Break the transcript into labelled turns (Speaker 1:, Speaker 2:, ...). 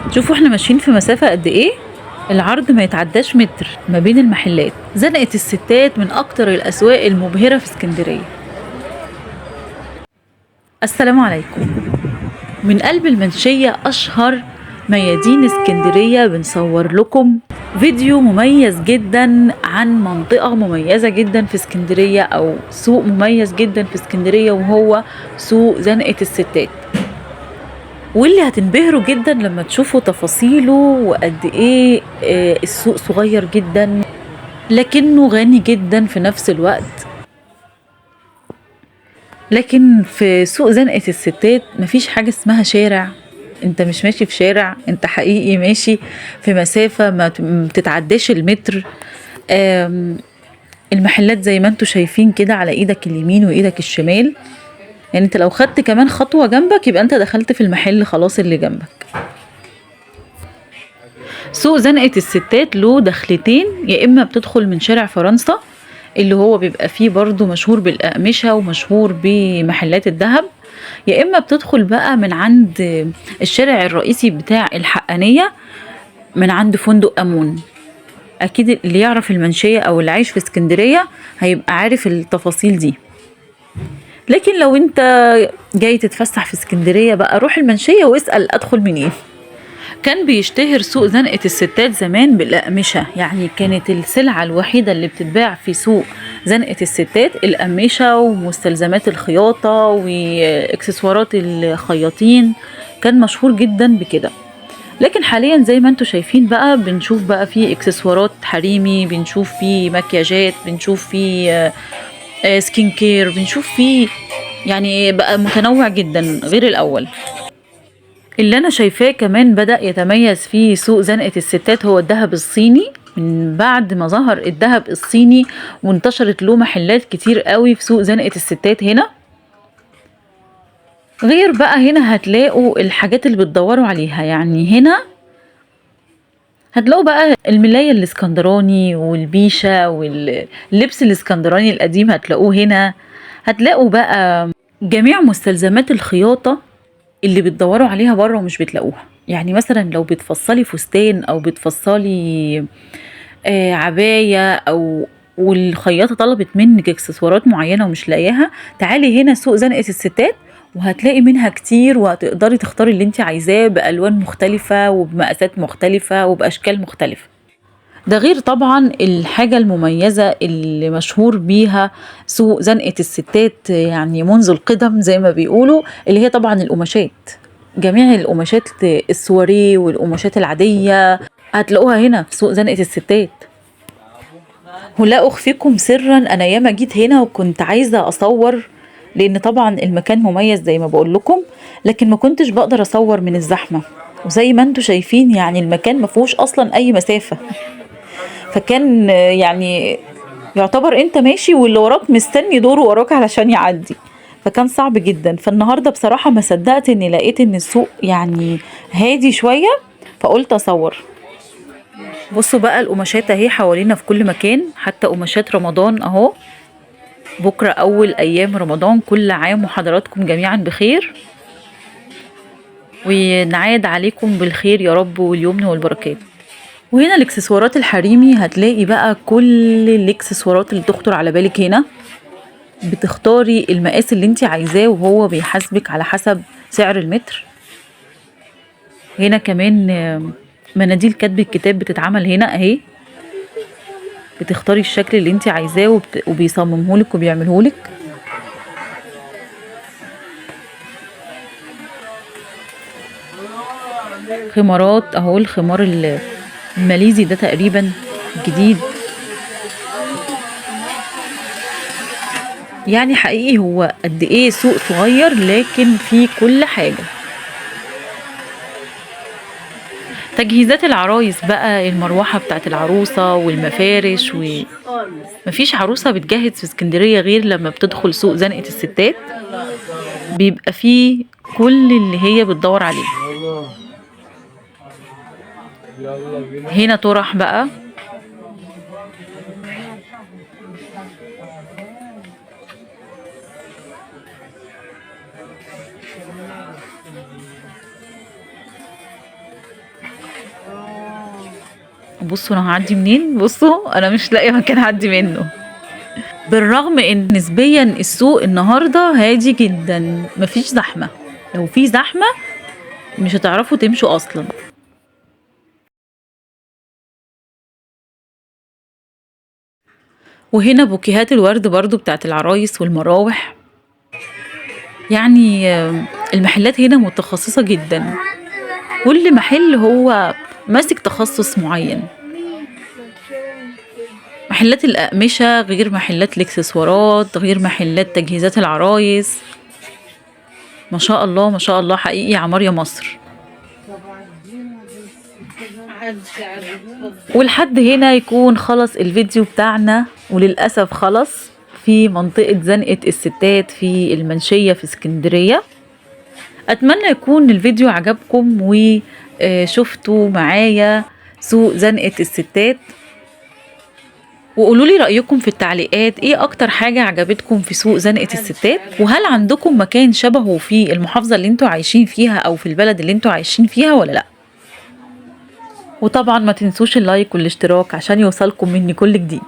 Speaker 1: شوفوا احنا ماشيين في مسافة قد ايه. العرض ما يتعداش متر ما بين المحلات. زنقة الستات من اكتر الاسواق المبهرة في اسكندرية. السلام عليكم. من قلب المنشية اشهر ميادين اسكندرية بنصور لكم فيديو مميز جدا عن منطقة مميزة جدا في اسكندرية او سوق مميز جدا في اسكندرية، وهو سوق زنقة الستات. واللي هتنبهروا جدا لما تشوفوا تفاصيله وقد ايه السوق صغير جدا لكنه غني جدا في نفس الوقت. لكن في سوق زنقة الستات مفيش حاجة اسمها شارع. انت مش ماشي في شارع، انت حقيقي ماشي في مسافة ما تتعداش المتر. المحلات زي ما انتوا شايفين كده على ايدك اليمين وايدك الشمال. يعني انت لو خدت كمان خطوة جنبك يبقى انت دخلت في المحل خلاص اللي جنبك. سوق زنقة الستات له دخلتين، يا اما بتدخل من شارع فرنسا اللي هو بيبقى فيه برضو مشهور بالأقمشة ومشهور بمحلات الذهب، يا اما بتدخل بقى من عند الشارع الرئيسي بتاع الحقانية من عند فندق أمون. اكيد اللي يعرف المنشية او اللي عايش في اسكندرية هيبقى عارف التفاصيل دي. لكن لو انت جاي تتفسح في اسكندرية بقى روح المنشية واسأل ادخل منين. كان بيشتهر سوق زنقة الستات زمان بالأقمشة، يعني كانت السلعة الوحيدة اللي بتتباع في سوق زنقة الستات الأقمشة ومستلزمات الخياطة واكسسوارات الخياطين. كان مشهور جدا بكده. لكن حاليا زي ما انتوا شايفين بقى بنشوف بقى في اكسسوارات حريمي، بنشوف في مكياجات، بنشوف في سكين كير، بنشوف في يعني بقى متنوع جدا غير الأول. اللي انا شايفاه كمان بدأ يتميز في سوق زنقة الستات هو الذهب الصيني. من بعد ما ظهر الذهب الصيني وانتشرت له محلات كتير قوي في سوق زنقة الستات هنا. غير بقى هنا هتلاقوا الحاجات اللي بتدوروا عليها، يعني هنا هتلاقوا بقى الملاية الاسكندراني والبيشة واللبس الاسكندراني القديم هتلاقوه هنا. هتلاقوا بقى جميع مستلزمات الخياطة اللي بتدوروا عليها بره ومش بتلاقوها. يعني مثلا لو بتفصلي فستان او بتفصلي عباية او والخياطة طلبت منك اكسسوارات معينة ومش لاقياها، تعالي هنا سوق زنقة الستات وهتلاقي منها كتير، وهتقدري تختاري اللي انت عايزاه بألوان مختلفة وبمقاسات مختلفة وبأشكال مختلفة. ده غير طبعا الحاجة المميزة اللي مشهور بيها سوق زنقة الستات يعني منذ القدم زي ما بيقولوا، اللي هي طبعا القماشات. جميع القماشات السواريه والقماشات العادية هتلاقوها هنا في سوق زنقة الستات. ولا أخفيكم سرا، أنا ياما جيت هنا وكنت عايزة أصور، لأن طبعا المكان مميز زي ما بقول لكم، لكن ما كنتش بقدر أصور من الزحمة. وزي ما انتوا شايفين يعني المكان ما فيهوش أصلا أي مسافة. فكان يعني يعتبر انت ماشي واللي وراك مستني دوره وراك علشان يعدي. فكان صعب جدا. فالنهارده بصراحة ما صدقت اني لقيت ان السوق يعني هادي شوية، فقلت اصور. بصوا بقى القماشات اهي حوالينا في كل مكان، حتى قماشات رمضان اهو. بكرة اول ايام رمضان، كل عام وحضراتكم جميعا بخير، ونعاد عليكم بالخير يا رب واليمن والبركات. وهنا الاكسسوارات الحريمي هتلاقي بقى كل الاكسسوارات اللي تخطر على بالك هنا. بتختاري المقاس اللي انت عايزاه وهو بيحاسبك على حسب سعر المتر. هنا كمان مناديل كتب الكتاب بتتعمل هنا اهي. بتختاري الشكل اللي انت عايزاه وبيصممهولك وبيعملهولك. خمارات اهو، الخمار الماليزي ده تقريبا جديد. يعني حقيقي هو قد ايه سوق صغير لكن فيه كل حاجة. تجهيزات العرايس بقى، المروحة بتاعت العروسة والمفارش، ومفيش عروسة بتجهز في اسكندرية غير لما بتدخل سوق زنقة الستات. بيبقى فيه كل اللي هي بتدور عليه. هنا طرح بقى. بصوا انا هعدي منين، بصوا انا مش لاقيه مكان اعدي منه، بالرغم ان نسبيا السوق النهارده هادي جدا، مفيش زحمه. لو في زحمه مش هتعرفوا تمشوا اصلا. وهنا بوكيهات الورد برضو بتاعت العرايس والمراوح. يعني المحلات هنا متخصصة جدا، كل محل هو ماسك تخصص معين. محلات الأقمشة غير محلات الإكسسوارات غير محلات تجهيزات العرايس. ما شاء الله ما شاء الله، حقيقي عمار يا مصر. ولحد هنا يكون خلص الفيديو بتاعنا، وللأسف خلص في منطقة زنقة الستات في المنشية في اسكندرية. أتمنى يكون الفيديو عجبكم وشفتوا معايا سوق زنقة الستات، وقولوا لي رأيكم في التعليقات ايه اكتر حاجة عجبتكم في سوق زنقة الستات، وهل عندكم مكان شبهه في المحافظة اللي انتوا عايشين فيها او في البلد اللي انتوا عايشين فيها ولا لا. وطبعا ما تنسوش اللايك والاشتراك عشان يوصلكم مني كل جديد.